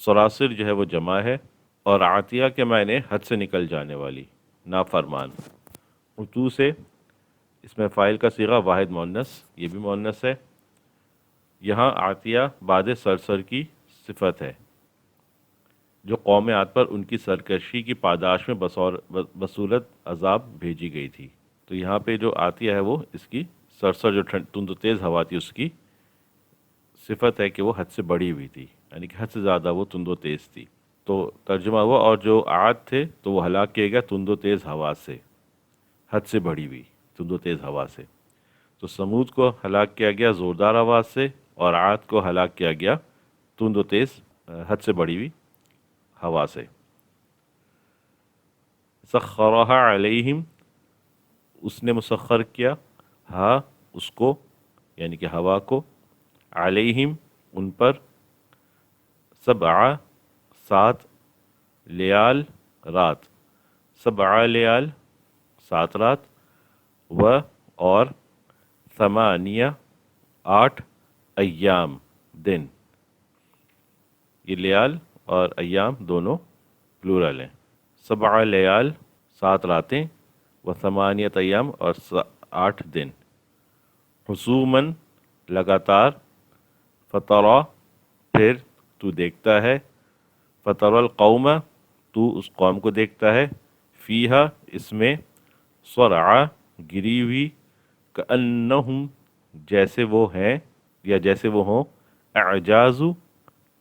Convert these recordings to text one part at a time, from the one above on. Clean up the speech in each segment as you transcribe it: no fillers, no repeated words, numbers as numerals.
سراسر جو ہے وہ جمع ہے، اور عاتیہ کے معنی حد سے نکل جانے والی، نافرمان۔ اتو سے اس میں فاعل کا صیغہ واحد مؤنث، یہ بھی مؤنث ہے۔ یہاں عاتیہ بعد سرسر کی صفت ہے جو قوم عاد پر ان کی سرکشی کی پاداش میں بصورت عذاب بھیجی گئی تھی۔ تو یہاں پہ جو عاتیہ ہے وہ اس کی سرسر جو تند و تیز ہوا تھی اس کی صفت ہے کہ وہ حد سے بڑھی ہوئی تھی، یعنی کہ حد سے زیادہ وہ تند و تیز تھی۔ تو ترجمہ ہوا، اور جو عاد تھے تو وہ ہلاک کیے گئے تند و تیز ہوا سے، حد سے بڑھی ہوئی تند و تیز ہوا سے۔ تو سمود کو ہلاک کیا گیا زوردار آواز سے، اور عاد کو ہلاک کیا گیا تند و تیز حد سے بڑھی ہوئی ہوا سے۔ سخرہا علیہم، اس نے مسخر کیا، ہاں اس کو یعنی کہ ہوا کو، علیہم ان پر، سبع 7 لیال رات، 7 لیال 7 رات، و اور 8 8 ایام دن، یہ لیال اور ایام دونوں پلورل ہیں۔ 7 لیال 7 راتیں، و 8 ایام اور 8 دن، حسوماً لگاتار، فترا پھر تو دیکھتا ہے، فتر القوم تو اس قوم کو دیکھتا ہے، فیہا اس میں، صرعا گری ہوئی، کأنہم جیسے وہ ہیں یا جیسے وہ ہوں، اعجاز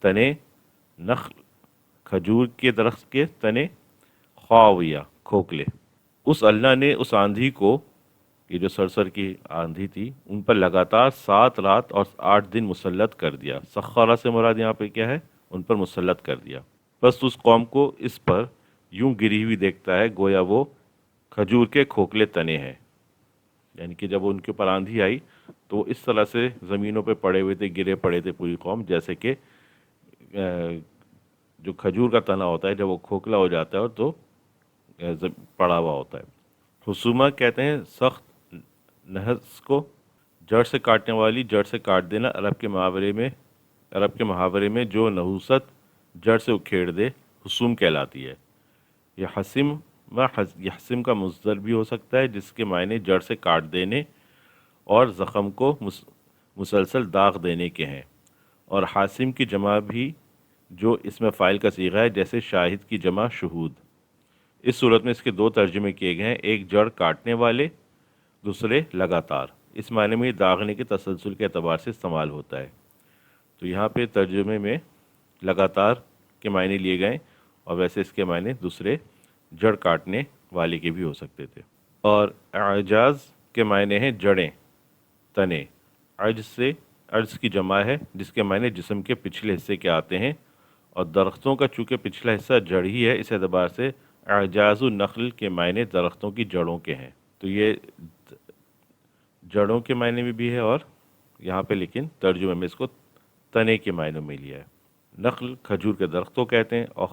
تنے نخل کھجور کے درخت کے تنے، خاویہ کھوکھلے۔ اس اللہ نے اس آندھی کو، یہ جو سرسر کی آندھی تھی، ان پر لگاتار 7 رات اور 8 دن مسلط کر دیا۔ سخرہ سے مراد یہاں پہ کیا ہے؟ ان پر مسلط کر دیا۔ بس اس قوم کو اس پر یوں گری ہوئی دیکھتا ہے گویا وہ کھجور کے کھوکھلے تنے ہیں، یعنی کہ جب ان کے اوپر آندھی آئی تو اس طرح سے زمینوں پہ پڑے ہوئے تھے، گرے پڑے تھے پوری قوم، جیسے کہ جو کھجور کا تنا ہوتا ہے جب وہ کھوکھلا ہو جاتا ہے تو پڑا ہوا ہوتا ہے۔ حسومہ کہتے ہیں سخت نحس کو، جڑ سے کاٹنے والی، جڑ سے کاٹ دینا۔ عرب کے محاورے میں جو نحوست جڑ سے اکھیڑ دے حسوم کہلاتی ہے۔ یہ حسم کا مصدر بھی ہو سکتا ہے، جس کے معنی جڑ سے کاٹ دینے اور زخم کو مسلسل داغ دینے کے ہیں، اور حاسم کی جمع بھی جو اس میں فاعل کا صیغہ ہے، جیسے شاہد کی جمع شہود۔ اس صورت میں اس کے 2 ترجمے کیے گئے ہیں، ایک جڑ کاٹنے والے، دوسرے لگاتار۔ اس معنی میں داغنے کے تسلسل کے اعتبار سے استعمال ہوتا ہے۔ تو یہاں پہ ترجمے میں لگاتار کے معنی لیے گئے، اور ویسے اس کے معنی دوسرے جڑ کاٹنے والے کے بھی ہو سکتے تھے۔ اور اعجاز کے معنی ہیں جڑیں، تنے۔ عجز کی جمع ہے، جس کے معنی جسم کے پچھلے حصے کے آتے ہیں، اور درختوں کا چونکہ پچھلا حصہ جڑ ہی ہے، اس اعتبار سے اعجاز النخل کے معنی درختوں کی جڑوں کے ہیں۔ تو یہ جڑوں کے معنی میں بھی ہے، اور یہاں پہ لیکن ترجمے میں اس کو تنے کے معنی میں لیا ہے۔ نخل کھجور کے درختوں کہتے ہیں، اور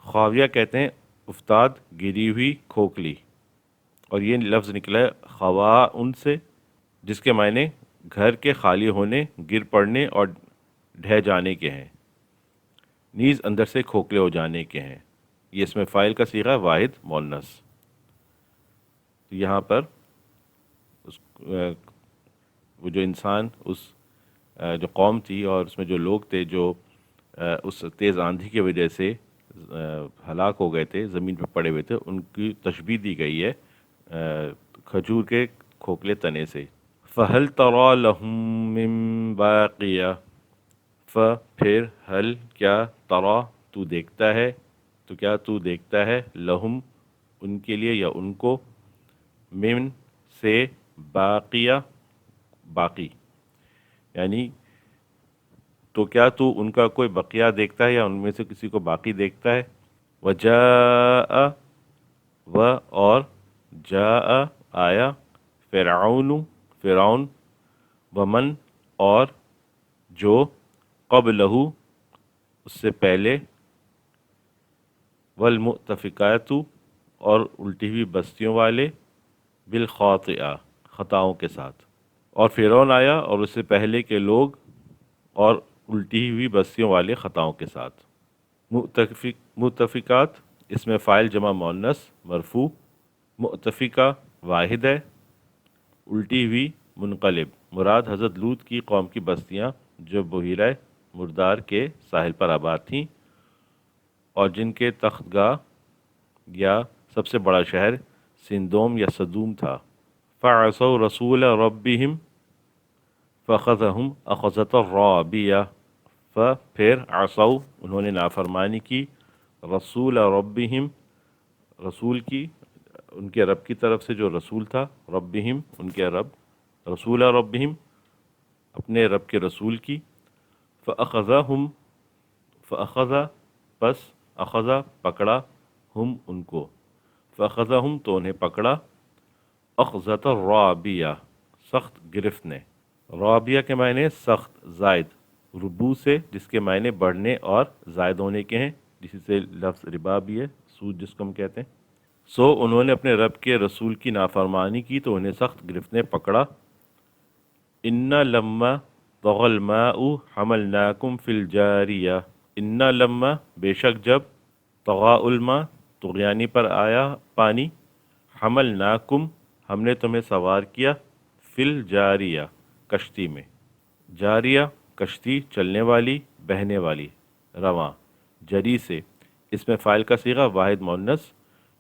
خاویہ کہتے ہیں افتاد، گری ہوئی، کھوکھلی، اور یہ لفظ نکلا ہے خواء سے، جس کے معنی گھر کے خالی ہونے، گر پڑنے اور ڈھہ جانے کے ہیں، نیز اندر سے کھوکھلے ہو جانے کے ہیں۔ یہ اس میں فاعل کا صیغہ واحد مؤنث۔ یہاں پر وہ جو انسان، اس جو قوم تھی اور اس میں جو لوگ تھے جو اس تیز آندھی کی وجہ سے ہلاک ہو گئے تھے، زمین پہ پڑے ہوئے تھے، ان کی تشبیہ دی گئی ہے کھجور کے کھوکھلے تنے سے۔ فَهَلْ تَرَى لَهُم مِّن بَاقِيَةٍ، پھر ہل کیا، ترا تو دیکھتا ہے، تو کیا تو دیکھتا ہے، لہم ان کے لیے یا ان کو، من سے، باقیہ باقی، یعنی تو کیا تو ان کا کوئی بقیہ دیکھتا ہے یا ان میں سے کسی کو باقی دیکھتا ہے۔ وجاء و اور جاء آیا، فرعون، ومن اور جو، قبلہ اس سے پہلے، والمؤتفقات اور الٹی ہوئی بستیوں والے، بالخاطئہ خطاؤں کے ساتھ۔ اور فرعون آیا اور اس سے پہلے کے لوگ اور الٹی ہوئی بستیوں والے خطاؤں کے ساتھ۔ متفقات اس میں فاعل جمع مؤنث مرفوع، متفقہ واحد ہے، الٹی ہوئی منقلب، مراد حضرت لوط کی قوم کی بستیاں جو بحیرہ مردار کے ساحل پر آباد تھیں اور جن کے تخت گاہ یا سب سے بڑا شہر سندوم یا صدوم تھا۔ فعصوا رسول ربهم فأخذهم أخذة رابية، پھر عصوا انہوں نے نافرمانی کی، رسول ربهم رسول کی، ان کے رب کی طرف سے جو رسول تھا، ربهم ان کے رب، رسول ربهم اپنے رب کے رسول کی، فأخذهم فأخذ پس اخذ پکڑا، ہم ان کو، فأخذهم تو انہیں پکڑا، اخذۃ رابیہ سخت گرفت نے، رابیہ کے معنی سخت زائد، ربو سے جس کے معنی بڑھنے اور زائد ہونے کے ہیں، جسی سے لفظ ربا بھی ہے، سود جس کو ہم کہتے ہیں۔ سو انہوں نے اپنے رب کے رسول کی نافرمانی کی تو انہیں سخت گرفت نے پکڑا۔ ان لما طغى الماء حملناکم فی الجاریہ، ان لما بے شک جب طغى الماء طغیانی پر آیا پانی، حملناکم ہم نے تمہیں سوار کیا، فی الجاریہ کشتی میں، جاریہ کشتی چلنے والی بہنے والی رواں، جری سے اس میں فاعل کا صیغہ واحد مؤنث،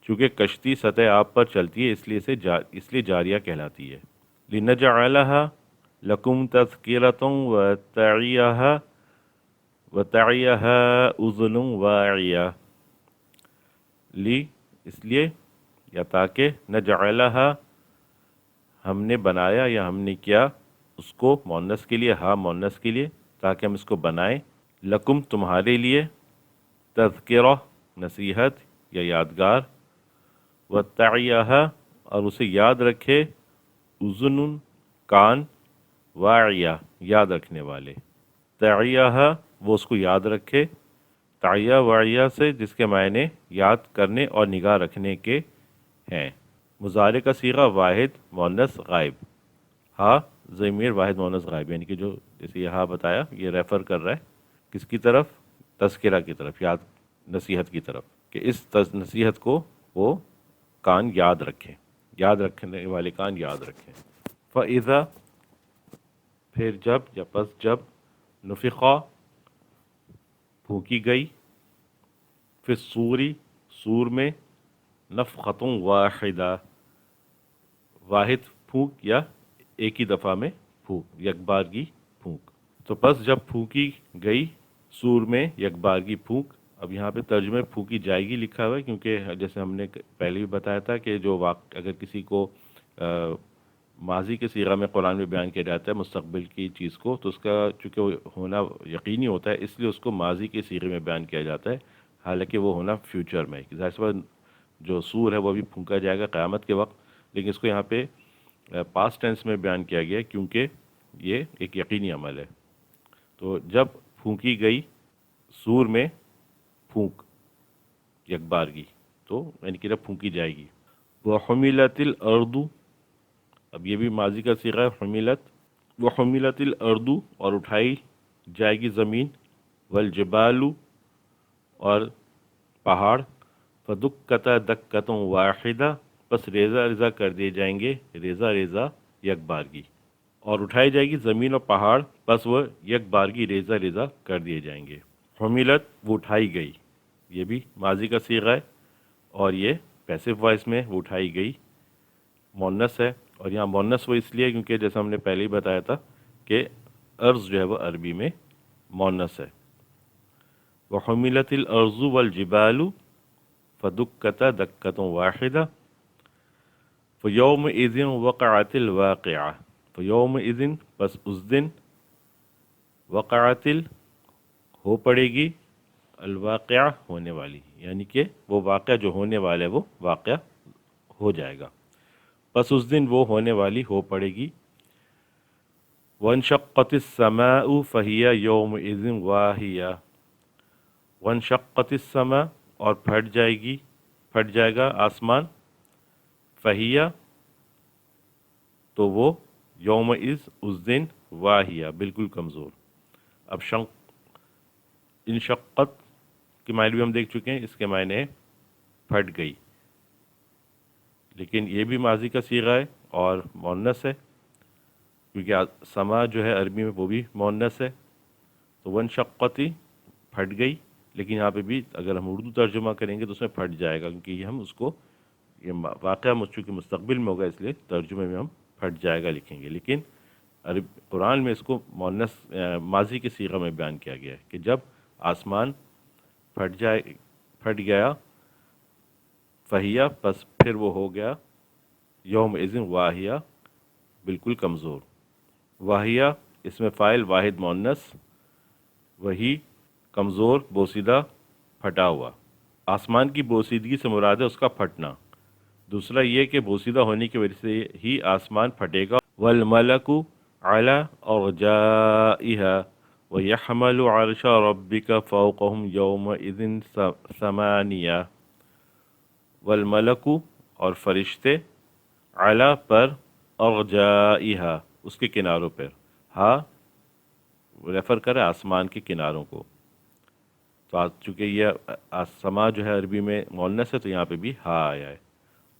چونکہ کشتی سطح آب پر چلتی ہے اس لیے جاریہ کہلاتی ہے۔ لنجعلها لکم تذکرۃ وتعیها اذن واعیہ، لی اس لیے یا تاکہ نجعلها ہم نے بنایا یا ہم نے کیا اس کو مؤنث کے لیے، ہاں مؤنث کے لیے، تاکہ ہم اس کو بنائیں، لکم تمہارے لیے، تذکرہ نصیحت یا یادگار، وتعیہا اور اسے یاد رکھے، اذن کان، واعیہ یاد رکھنے والے، تعیہا وہ اس کو یاد رکھے، تعیہ واعیہ سے جس کے معنی یاد کرنے اور نگاہ رکھنے کے ہیں۔ مضارع کا صیغہ واحد مؤنث غائب، ہاں ضمیر واحد مؤنث غائب، یعنی کہ جو جیسے یہاں بتایا یہ ریفر کر رہا ہے کس کی طرف، تذکرہ کی طرف، یاد نصیحت کی طرف، کہ اس نصیحت کو وہ کان یاد رکھیں، یاد رکھنے والے کان یاد رکھیں۔ فَإِذَا پھر جب یا پس جب، نفخا پھونکی گئی، فی الصور سور میں، نفخۃ واحدہ واحد پھونک یا ایک ہی دفعہ میں پھونک، یک بارگی پھونک، تو پس جب پھونکی گئی سور میں یک بارگی پھونک، اب یہاں پہ ترجمے پھونکی جائے گی لکھا ہوا ہے، کیونکہ جیسے ہم نے پہلے بھی بتایا تھا کہ جو اگر کسی کو ماضی کے صیغہ میں قرآن میں بیان کیا جاتا ہے مستقبل کی چیز کو، تو اس کا چونکہ ہونا یقینی ہوتا ہے اس لیے اس کو ماضی کے صیغے میں بیان کیا جاتا ہے، حالانکہ وہ ہونا فیوچر میں، ظاہر سی بات جو سور ہے وہ بھی پھونکا جائے گا قیامت کے وقت، لیکن اس کو یہاں پہ پاسٹ ٹینس میں بیان کیا گیا ہے کیونکہ یہ ایک یقینی عمل ہے۔ تو جب پھونکی گئی سور میں پھونک یک بارگی، تو یعنی کہ جب پھونکی جائے گی۔ وحملت الارض، اب یہ بھی ماضی کا صیغہ ہے، حملت، وحملت الارض اور اٹھائی جائے گی زمین، والجبال اور پہاڑ، فدکتا دکتوں واحدہ بس ریزہ ریزہ کر دیے جائیں گے، ریزہ ریزہ یک بارگی، اور اٹھائی جائے گی زمین اور پہاڑ بس وہ یک بارگی ریزہ ریزہ کر دیے جائیں گے۔ حملت وہ اٹھائی گئی، یہ بھی ماضی کا صیغہ ہے، اور یہ پیسو وائس میں وہ اٹھائی گئی، مؤنث ہے، اور یہاں مؤنث وہ اس لیے کیونکہ جیسا ہم نے پہلے ہی بتایا تھا کہ ارض جو ہے وہ عربی میں مؤنث ہے۔ وحملت الارض والجبال فدکتا دکتوں واحدہ فیومئذ وقعت الواقعہ، فیومئذ پس اس دن، وقعت ہو پڑے گی، الواقعہ ہونے والی، یعنی کہ وہ واقعہ جو ہونے والا ہے وہ واقعہ ہو جائے گا، پس اس دن وہ ہونے والی ہو پڑے گی۔ وانشقت السماء فہی یومئذ واہیہ، وانشقت السماء اور پھٹ جائے گا آسمان، فہی تو وہ، یومئذ اس دن، واہیہ بالکل کمزور، اب انشقت کے معنی بھی ہم دیکھ چکے ہیں، اس کے معنی ہے پھٹ گئی، لیکن یہ بھی ماضی کا صیغہ ہے اور مؤنث ہے، کیونکہ سما جو ہے عربی میں وہ بھی مؤنث ہے، تو وانشقتی پھٹ گئی، لیکن یہاں پہ بھی اگر ہم اردو ترجمہ کریں گے تو اس میں پھٹ جائے گا، کیونکہ یہ ہم اس کو یہ واقعہ چونکہ مستقبل میں ہوگا، اس لیے ترجمے میں ہم پھٹ جائے گا لکھیں گے، لیکن قرآن میں اس کو مؤنث ماضی کے صیغہ میں بیان کیا گیا ہے کہ جب آسمان پھٹ گیا، فہیا پس پھر وہ ہو گیا، یوم اذن واہیا بالکل کمزور، واہیا اس میں فاعل واحد مؤنث، وہی کمزور بوسیدہ پھٹا ہوا، آسمان کی بوسیدگی سے مراد ہے اس کا پھٹنا، دوسرا یہ کہ بوسیدہ ہونے کی وجہ سے ہی آسمان پھٹے گا، والملک علی ارجائها ویحمل عرش ربک فوقهم یومئذ ثمانیہ، والملک اور فرشتے علی پر، ارجائها اس کے کناروں پر، ہاں ریفر کرے آسمان کے کناروں کو، تو چونکہ یہ سما جو ہے عربی میں مؤنث ہے تو یہاں پہ بھی ہا آیا ہے،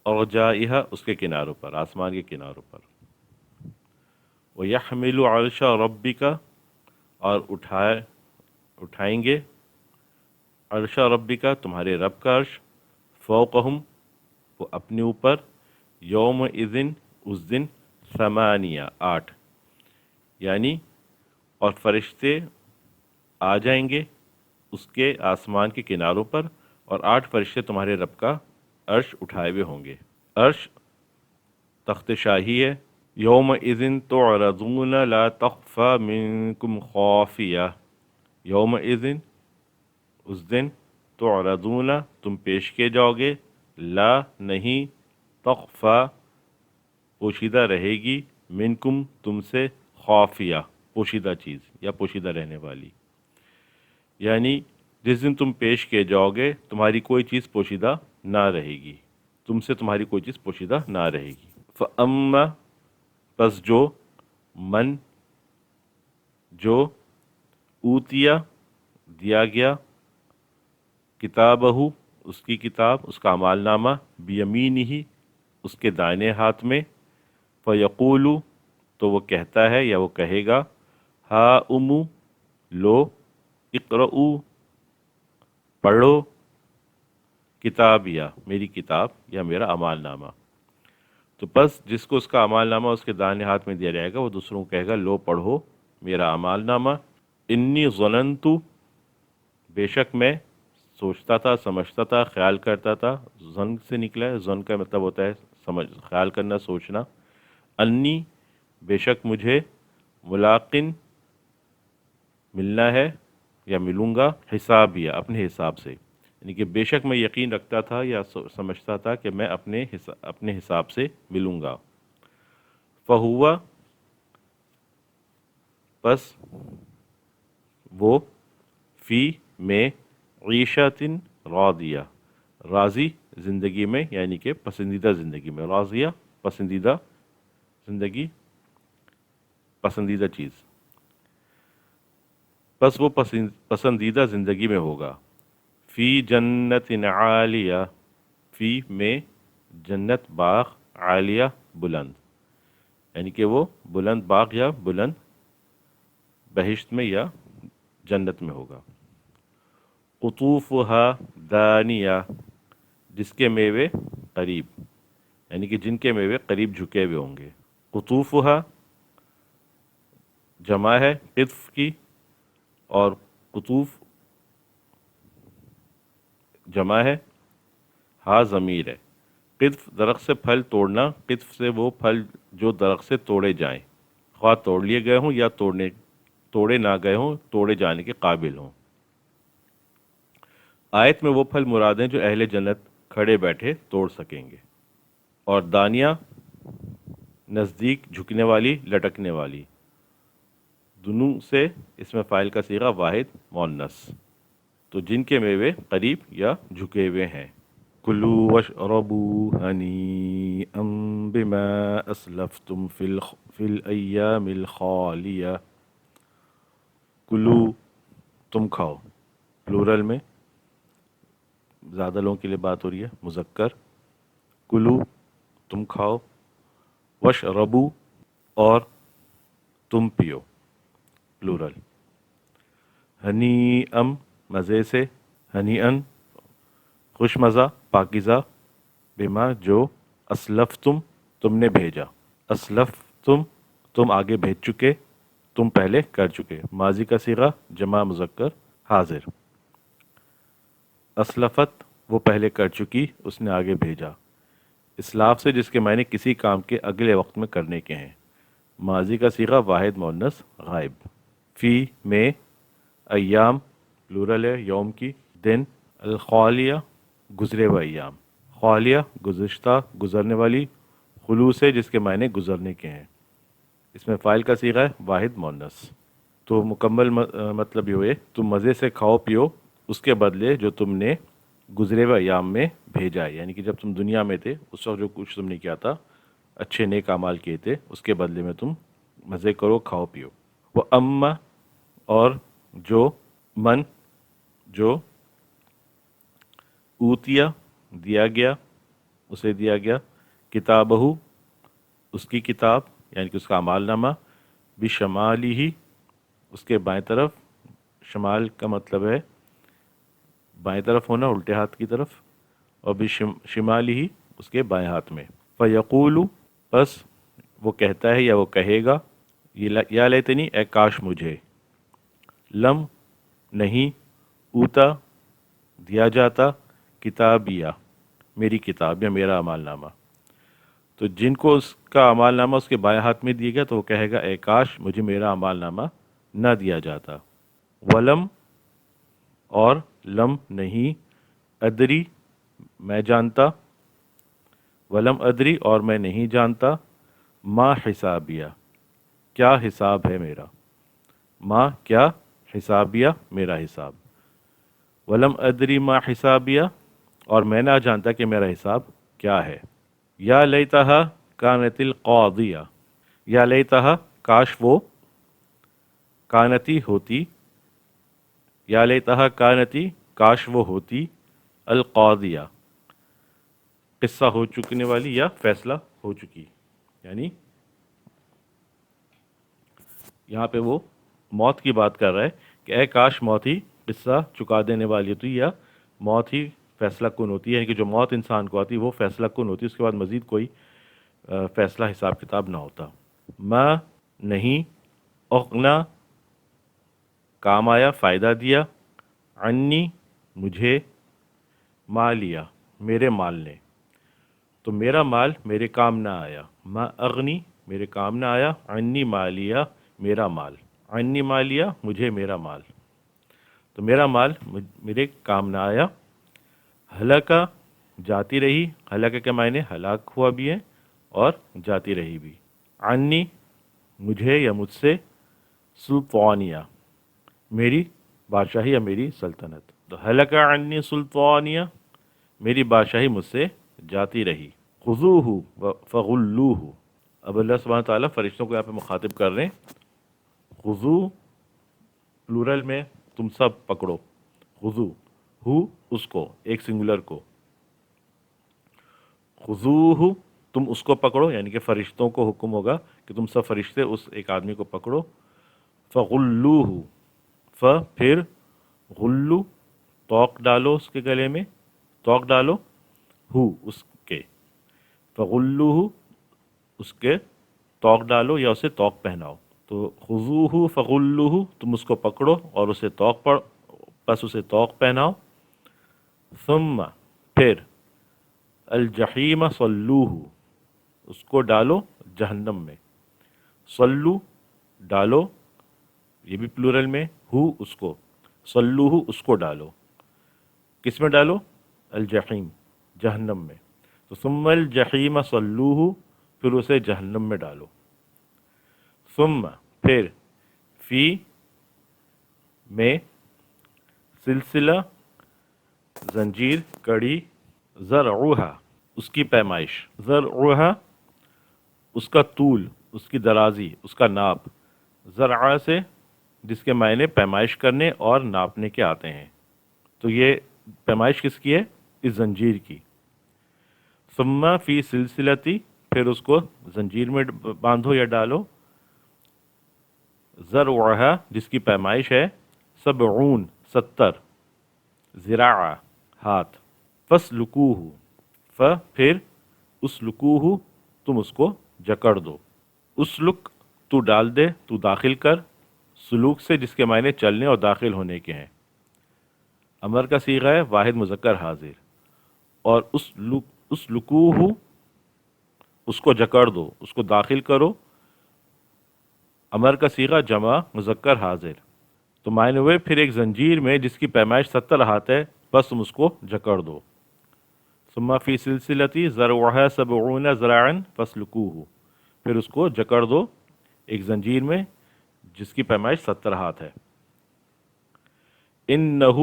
ارجائها اس کے کناروں پر، آسمان کے کناروں پر، وَيَحْمِلُ عَرْشَ رَبِّكَ اور اٹھائیں گے عرش ربک تمہارے رب کا عرش، فوقہم وہ اپنے اوپر، یوم اذن اس دن، ثمانیہ 8، یعنی اور فرشتے آ جائیں گے اس کے آسمان کے کناروں پر، اور 8 فرشتے تمہارے رب کا عرش اٹھائے ہوئے ہوں گے، عرش تخت شاہی ہے، یوم اذن تعرضون لا تخفى منکم خافیہ، یوم اذن اس دن، تعرضون تم پیش کیے جاؤ گے، لا نہیں، تخفى پوشیدہ رہے گی، منکم تم سے، خافیہ پوشیدہ چیز یا پوشیدہ رہنے والی، یعنی جس دن تم پیش کیے جاؤ گے تمہاری کوئی چیز پوشیدہ نہ رہے گی، تم سے تمہاری کوئی چیز پوشیدہ نہ رہے گی، فَأَمَّا پس جو اوتیا دیا گیا، کتابہ اس کی کتاب، اس کا اعمال نامہ، بیمینہ اس کے دائنے ہاتھ میں، فیقول تو وہ کہتا ہے یا وہ کہے گا، ہاؤم لو، اقرؤ پڑھو، کتابیہ میری کتاب یا میرا اعمال نامہ، تو بس جس کو اس کا اعمال نامہ اس کے دائیں ہاتھ میں دیا جائے گا وہ دوسروں کو کہے گا لو پڑھو میرا اعمال نامہ، انی ظننت بے شک میں سوچتا تھا، سمجھتا تھا، خیال کرتا تھا، ظن سے نکلا ہے، ظن کا مطلب ہوتا ہے خیال کرنا، سوچنا، انی بے شک مجھے، ملاقن ملنا ہے یا ملوں گا، حسابیہ اپنے حساب سے، یعنی کہ بے شک میں یقین رکھتا تھا یا سمجھتا تھا کہ میں اپنے حساب سے ملوں گا، فہوا پس وہ، فی میں، عیشت راضیہ راضی زندگی میں، یعنی کہ پسندیدہ زندگی میں، راضیہ پسندیدہ زندگی، پسندیدہ چیز، بس وہ پسندیدہ زندگی میں ہوگا، فی جنت عالیہ، فی میں جنت باغ، عالیہ بلند، یعنی کہ وہ بلند باغ یا بلند بہشت میں یا جنت میں ہوگا، قطوفها دانیہ جس کے میوے قریب، یعنی کہ جن کے میوے قریب جھکے ہوئے ہوں گے، قطوفها جمع ہے قطف کی، اور قطوف جمع ہے، ہا ضمیر ہے، قطف درخت سے پھل توڑنا، قطف سے وہ پھل جو درخت سے توڑے جائیں، خواہ توڑ لیے گئے ہوں یا توڑے نہ گئے ہوں، توڑے جانے کے قابل ہوں، آیت میں وہ پھل مراد ہیں جو اہل جنت کھڑے بیٹھے توڑ سکیں گے، اور دانیہ نزدیک، جھکنے والی، لٹکنے والی، دونوں سے اس میں فاعل کا صیغہ واحد مؤنث، تو جن کے میوے قریب یا جھکے ہوئے ہیں، کلوا واشربوا ہنیئا بما اسلفتم فی الایام الخالیہ، کلو تم کھاؤ، پلورل میں زیادہ لوگوں کے لیے بات ہو رہی ہے، مذکر، کلو تم کھاؤ، وشربو اور تم پیو، پلورل، ہنی ام مزے سے، ہنی ان خوش مزہ، پاکیزہ، بما جو، اسلف تم نے بھیجا، اسلف تم آگے بھیج چکے، تم پہلے کر چکے، ماضی کا صیغہ جمع مذکر حاضر، اسلفت وہ پہلے کر چکی، اس نے آگے بھیجا، اسلاف سے جس کے معنی کسی کام کے اگلے وقت میں کرنے کے ہیں، ماضی کا صیغہ واحد مؤنث غائب، فی میں، ایام پلورل ہے یوم کی، دن، الخالیہ گزرے ہوئے ایام، خالیہ گزشتہ گزرنے والی، خلو سے جس کے معنی گزرنے کے ہیں، اس میں فاعل کا صیغہ ہے واحد مؤنث۔ تو مکمل مطلب یہ ہوئے تم مزے سے کھاؤ پیو اس کے بدلے جو تم نے گزرے ہوئے ایام میں بھیجا ہے، یعنی کہ جب تم دنیا میں تھے اس وقت جو کچھ تم نے کیا تھا، اچھے نیک اعمال کیے تھے، اس کے بدلے میں تم مزے کرو کھاؤ پیو۔ وہ اما اور جو، من جو، اوتیا دیا گیا، اسے دیا گیا، کتابہ اس کی کتاب یعنی کہ اس کا اعمال نامہ، بشمالی ہی اس کے بائیں طرف، شمال کا مطلب ہے بائیں طرف ہونا، الٹے ہاتھ کی طرف، اور بشمالی ہی اس کے بائیں ہاتھ میں، فیقول پس وہ کہتا ہے یا وہ کہے گا، یا لیتنی اے کاش مجھے، لم نہیں، اوتا دیا جاتا، کتابیہ میری کتاب یا میرا اعمال نامہ، تو جن کو اس کا اعمال نامہ اس کے بائیں ہاتھ میں دیا گیا تو وہ کہے گا اے کاش مجھے میرا اعمال نامہ نہ دیا جاتا، ولم اور لم نہیں، ادری میں جانتا، ولم ادری اور میں نہیں جانتا، ما حسابیہ کیا حساب ہے میرا، ما کیا، حسابیہ میرا حساب، ولم ادری ما حسابیہ اور میں نہ جانتا کہ میرا حساب کیا ہے، یا لیتہا کانت القاضیہ، یا لیتہا کاش وہ، کانتی ہوتی، یا لیتہا کانتی کاش وہ ہوتی، القاضیہ قصہ ہو چکنے والی یا فیصلہ ہو چکی، یعنی یہاں پہ وہ موت کی بات کر رہا ہے کہ اے کاش موت ہی قصہ چکا دینے والی ہوتی، یا موت ہی فیصلہ کن ہوتی ہے، کہ جو موت انسان کو آتی وہ فیصلہ کن ہوتی، اس کے بعد مزید کوئی فیصلہ حساب کتاب نہ ہوتا، ما نہیں، اغنا کام آیا فائدہ دیا، عنی مجھے، مالیا میرے مال نے، تو میرا مال میرے کام نہ آیا، ما اغنی میرے کام نہ آیا، عنی مالیا میرا مال، عنی مالیا مجھے میرا مال، تو میرا مال میرے کام نہ آیا، ہلاکا جاتی رہی، ہلاکا کے معنی ہلاک ہوا بھی ہے اور جاتی رہی بھی، عنی مجھے یا مجھ سے، سلطانیہ میری بادشاہی یا میری سلطنت، تو ہلاکا عنی سلطانیہ میری بادشاہی مجھ سے جاتی رہی، خذوہ فغلوہ، اب اللہ سبحانہ تعالیٰ فرشتوں کو یہاں پہ مخاطب کر رہے ہیں، خذو پلورل میں تم سب پکڑو، خذو ہو اس کو، ایک سنگولر کو، خذوہ تم اس کو پکڑو، یعنی کہ فرشتوں کو حکم ہوگا کہ تم سب فرشتے اس ایک آدمی کو پکڑو، فغلوہ پھر غلو توق ڈالو اس کے گلے میں، توق ڈالو، ہو اس کے، فغلوہ اس کے توق ڈالو یا اسے توق پہناؤ، تو خذوہ فغلوہ تم اس کو پکڑو اور اسے توق پس اسے توق پہناؤ، ثم پھر الجحیم صلوہ اس کو ڈالو جہنم میں، صلو ڈالو یہ بھی پلورل میں، ہو اس کو، صلوہ اس کو ڈالو، کس میں ڈالو، الجحیم جہنم میں، تو ثم الجحیم صلوہ پھر اسے جہنم میں ڈالو، ثم پھر فی میں سلسلہ زنجیر کڑی، ذرعوہا اس کی پیمائش، ذرعوہا اس کا طول، اس کی درازی، اس کا ناپ، ذرعہ سے جس کے معنی پیمائش کرنے اور ناپنے کے آتے ہیں۔ تو یہ پیمائش کس کی ہے؟ اس زنجیر کی۔ ثم فی سلسلتی، پھر اس کو زنجیر میں باندھو یا ڈالو، ذرعها، جس کی پیمائش ہے 70، 70، ذراع، ہاتھ، فسلکوہ، پھر اسلکوہ، تم اس کو جکڑ دو، اسلک تو ڈال دے، تو داخل کر، سلوک سے جس کے معنی چلنے اور داخل ہونے کے ہیں۔ امر کا صیغہ ہے واحد مذکر حاضر، اور اسلکوہ، اس کو جکڑ دو، اس کو داخل کرو، امر کا صیغہ جمع مذکر حاضر۔ تو معنی ہوئے پھر ایک زنجیر میں جس کی پیمائش 70 ہاتھ ہے، بس تم اس کو جکڑ دو۔ ثم فی سلسلتی ذرعها 70 ذراعا فاسلکوہ، پھر اس کو جکڑ دو ایک زنجیر میں جس کی پیمائش 70 ہاتھ ہے۔ انہ،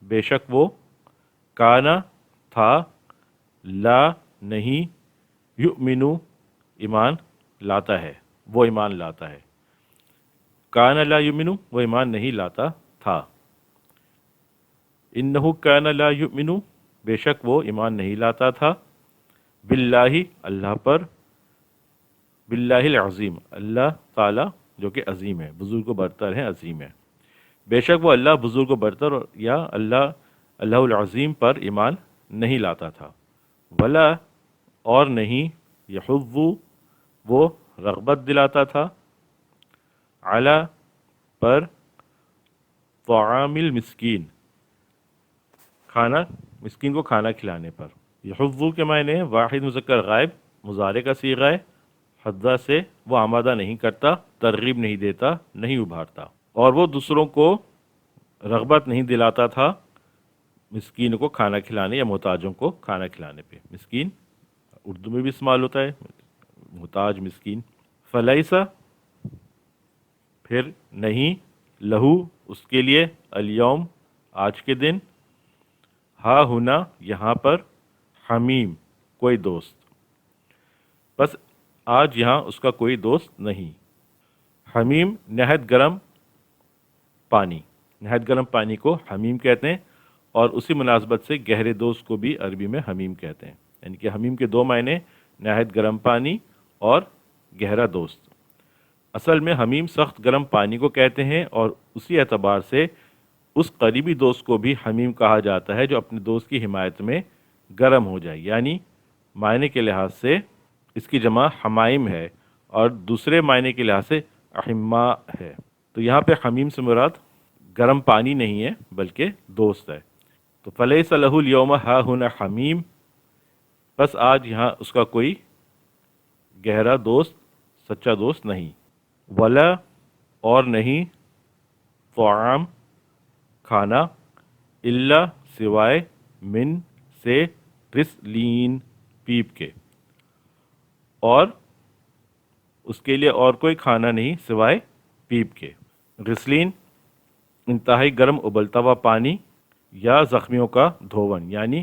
بے شک وہ، کانا، تھا، لا، نہیں، یؤمنو، ایمان لاتا ہے، وہ ایمان لاتا ہے۔ کانا لا یؤمنو، وہ ایمان نہیں لاتا تھا۔ انہ کانا لا یؤمنو، بے شک وہ ایمان نہیں لاتا تھا، باللہ، اللہ پر، باللہ العظیم، اللہ تعالی جو کہ عظیم ہے، بزرگ و برتر ہے، عظیم ہے، بے شک وہ اللہ بزرگ و برتر یا اللہ العظیم پر ایمان نہیں لاتا تھا۔ ولا، اور نہیں، یحض، وہ رغبت دلاتا تھا، علی، پر، طعام المسکین، کھانا، مسکین کو کھانا کھلانے پر۔ یحض کے معنی ہے واحد مذکر غائب، مضارع کا صیغہ ہے، حضا سے وہ آمادہ نہیں کرتا، ترغیب نہیں دیتا، نہیں ابھارتا، اور وہ دوسروں کو رغبت نہیں دلاتا تھا مسکین کو کھانا کھلانے یا محتاجوں کو کھانا کھلانے پہ۔ مسکین اردو میں بھی استعمال ہوتا ہے، محتاج، مسکین۔ فلیسا، پھر نہیں، لہو، اس کے لیے، الیوم، آج کے دن، ہا ہنا، یہاں پر، حمیم، کوئی دوست، بس آج یہاں اس کا کوئی دوست نہیں۔ حمیم، نہایت گرم پانی، نہایت گرم پانی کو حمیم کہتے ہیں، اور اسی مناسبت سے گہرے دوست کو بھی عربی میں حمیم کہتے ہیں، یعنی کہ حمیم کے دو معنی، نہایت گرم پانی اور گہرا دوست۔ اصل میں حمیم سخت گرم پانی کو کہتے ہیں، اور اسی اعتبار سے اس قریبی دوست کو بھی حمیم کہا جاتا ہے جو اپنے دوست کی حمایت میں گرم ہو جائے، یعنی معنی کے لحاظ سے اس کی جمع حمائم ہے، اور دوسرے معنی کے لحاظ سے احما ہے۔ تو یہاں پہ حمیم سے مراد گرم پانی نہیں ہے بلکہ دوست ہے۔ تو فلیس لہ الیوم ہا ہنا حمیم، بس آج یہاں اس کا کوئی گہرا دوست، سچا دوست نہیں۔ ولا، اور نہیں، طعام، کھانا، الا، سوائے، من، سے، غسلین، پیپ کے، اور اس کے لیے اور کوئی کھانا نہیں سوائے پیپ کے۔ غسلین، انتہائی گرم ابلتا ہوا پانی یا زخمیوں کا دھون، یعنی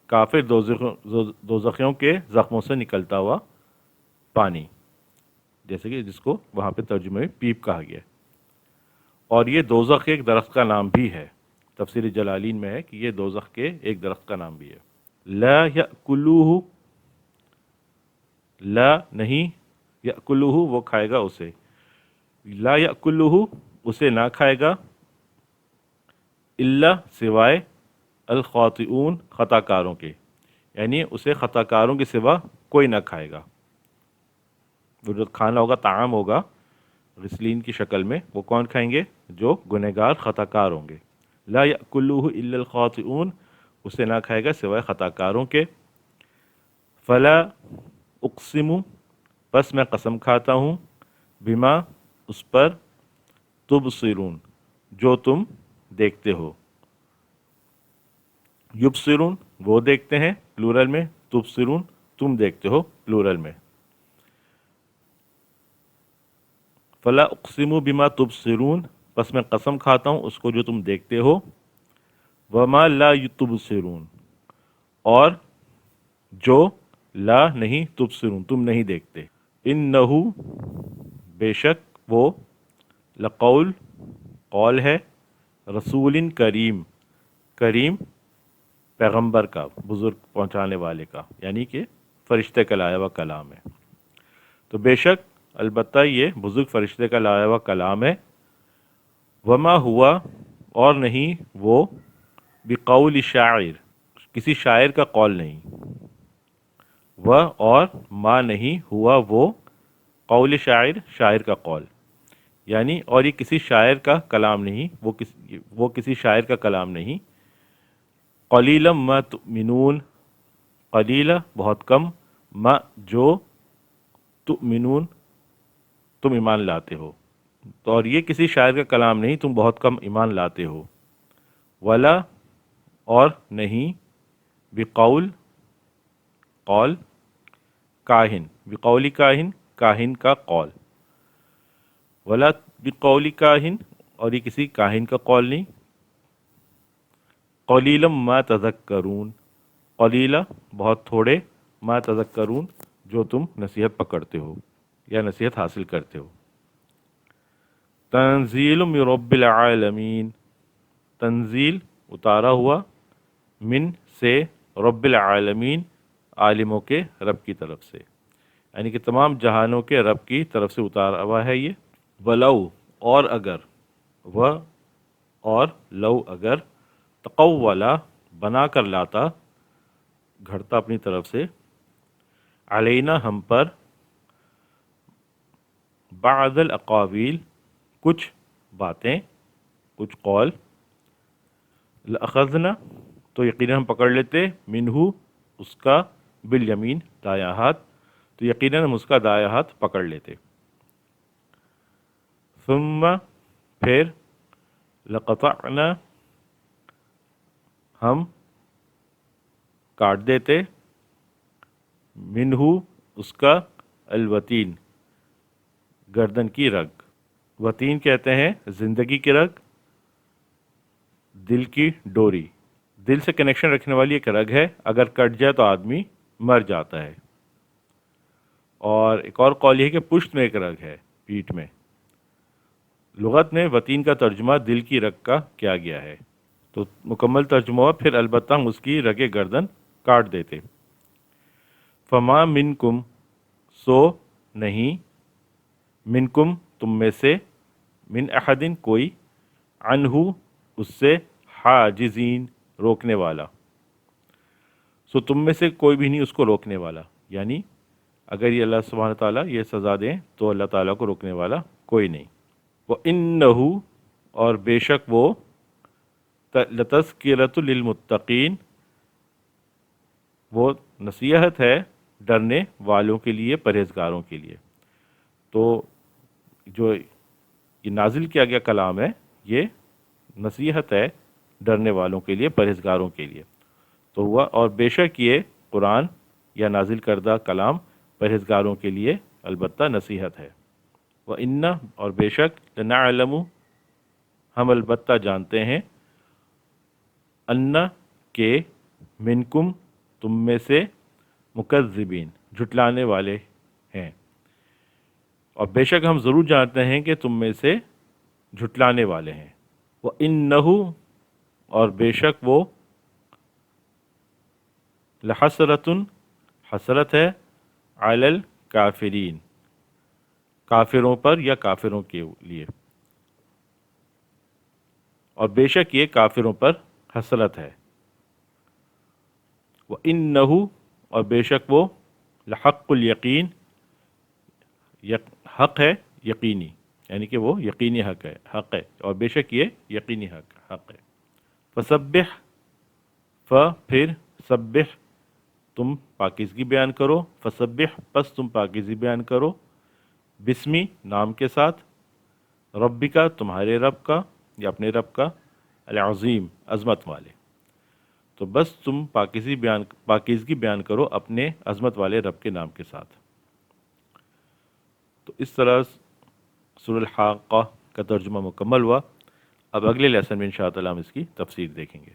کافر دوزخیوں کے زخموں سے نکلتا ہوا پانی، جیسے کہ جس کو وہاں پہ ترجمے میں پیپ کہا گیا ہے۔ اور یہ دوزخ ایک درخت کا نام بھی ہے، تفسیر جلالین میں ہے کہ یہ دوزخ کے ایک درخت کا نام بھی ہے۔ لا یأکلوہ، لا، نہیں، یأکلوہ، وہ کھائے گا اسے، لا یأکلوہ، اسے نہ کھائے گا، الا، سوائے، الخاطئون، خطا کاروں کے، یعنی اسے خطا کاروں کے سوا کوئی نہ کھائے گا۔ وہ جو کھانا ہوگا، طعام ہوگا غسلین کی شکل میں، وہ کون کھائیں گے؟ جو گنہگار خطا کار ہوں گے۔ لا یأکلوہ الا الخاطئون، اسے نہ کھائے گا سوائے خطا کاروں کے۔ فلا اقسم، پس میں قسم کھاتا ہوں، بما، اس پر، تبصرون، جو تم دیکھتے ہو۔ یبصرون، وہ دیکھتے ہیں پلورل میں، تبصرون، تم دیکھتے ہو پلورل میں۔ فلا اقسم بما تبصرون، پس میں قسم کھاتا ہوں اس کو جو تم دیکھتے ہو، وما لا تبصرون، اور جو لا، نہیں، تبصرون، تم نہیں دیکھتے، انہو، بے شک وہ، لقول قول ہے، رسول کریم کریم پیغمبر کا، بزرگ پہنچانے والے کا، یعنی کہ فرشتے کا لایا ہوا کلام ہے۔ تو بے شک البتہ یہ بزرگ فرشتے کا لایا ہوا کلام ہے۔ وما ہوا اور نہیں وہ، بقول شاعر کسی شاعر کا قول نہیں، وہ اور ما نہیں ہوا وہ، قول شاعر شاعر کا قول، یعنی اور یہ کسی شاعر کا کلام نہیں، وہ کسی شاعر کا کلام نہیں۔ قلیلا ما تؤمنون قلیلا بہت کم، ما جو، تؤمنون تم ایمان لاتے ہو، تو اور یہ کسی شاعر کا کلام نہیں، تم بہت کم ایمان لاتے ہو۔ ولا اور نہیں، بقول قول، کاہن بقول کاہن کاہن کا قول، ولا بقول کاہن اور یہ کسی کاہن کا قول نہیں۔ قلیلا ما تذکرون قلیلا بہت تھوڑے، ما تذکرون جو تم نصیحت پکڑتے ہو یا نصیحت حاصل کرتے ہو۔ تنزیل من رب العالمین تنزیل اتارا ہوا، من سے، رب العالمین عالموں کے رب کی طرف سے، یعنی کہ تمام جہانوں کے رب کی طرف سے اتارا ہوا ہے یہ۔ ولو اور اگر، و اور لو اگر، تقولا بنا کر لاتا، گھڑتا اپنی طرف سے، علینا ہم پر، بعض الاقاویل کچھ باتیں، کچھ قول، لأخذنا تو یقیناً ہم پکڑ لیتے، منہو اس کا، بالیمین دایاں ہاتھ، تو یقیناً ہم اس کا دایاں ہاتھ پکڑ لیتے۔ ثم پھر، لقطعنا ہم کاٹ دیتے، منہو اس کا، الوتین گردن کی رگ، وتین کہتے ہیں زندگی کی رگ، دل کی ڈوری، دل سے کنیکشن رکھنے والی ایک رگ ہے، اگر کٹ جائے تو آدمی مر جاتا ہے۔ اور ایک اور قول یہ ہے کہ پشت میں ایک رگ ہے، پیٹھ میں۔ لغت میں وتین کا ترجمہ دل کی رگ کا کیا گیا ہے، تو مکمل ترجمہ ہوا، پھر البتہ ہم اس کی رگ گردن کاٹ دیتے۔ فما منکم سو نہیں، منکم تم میں سے، من احدن کوئی، عنہ اس سے، حاجزین روکنے والا، سو تم میں سے کوئی بھی نہیں اس کو روکنے والا، یعنی اگر یہ اللہ سبحانہ تعالیٰ یہ سزا دیں تو اللہ تعالیٰ کو روکنے والا کوئی نہیں۔ وَإِنَّهُ اور بے شک وہ، لَتَذْکِرَةٌ لِلْمُتَّقِین وہ نصیحت ہے ڈرنے والوں کے لیے، پرہیزگاروں کے لیے۔ تو جو یہ نازل کیا گیا کلام ہے یہ نصیحت ہے ڈرنے والوں کے لیے، پرہیزگاروں کے لیے۔ تو ہوا، اور بے شک یہ قرآن یا نازل کردہ کلام پرہیزگاروں کے لیے البتہ نصیحت ہے۔ وَإِنَّ اور بے شک، لَنَعْلَمُ ہم البتہ جانتے ہیں، ان کہ، منکم تم میں سے، مکذبین جھٹلانے والے ہیں، اور بے شک ہم ضرور جانتے ہیں کہ تم میں سے جھٹلانے والے ہیں۔ وَإِنَّهُ اور بے شک وہ، لحسرتن حسرت ہے، علی الکافرین کافروں پر یا کافروں کے لیے، اور بے شک یہ کافروں پر حسرت ہے۔ وَإِنَّهُ اور بے شک وہ، لحق الیقین حق ہے یقینی، یعنی کہ وہ یقینی حق ہے، اور بے شک یہ یقینی حق ہے۔ فسبح پھر، سبح تم پاکیزگی بیان کرو، فسبح پس تم پاکیزگی بیان کرو، بسمی نام کے ساتھ، ربکا تمہارے رب کا یا اپنے رب کا، العظیم عظمت والے، تو بس تم پاکیزگی بیان کرو اپنے عظمت والے رب کے نام کے ساتھ۔ تو اس طرح سورہ الحاقہ کا ترجمہ مکمل ہوا۔ اب اگلے لیسن میں انشاءاللہ ہم اس کی تفسیر دیکھیں گے۔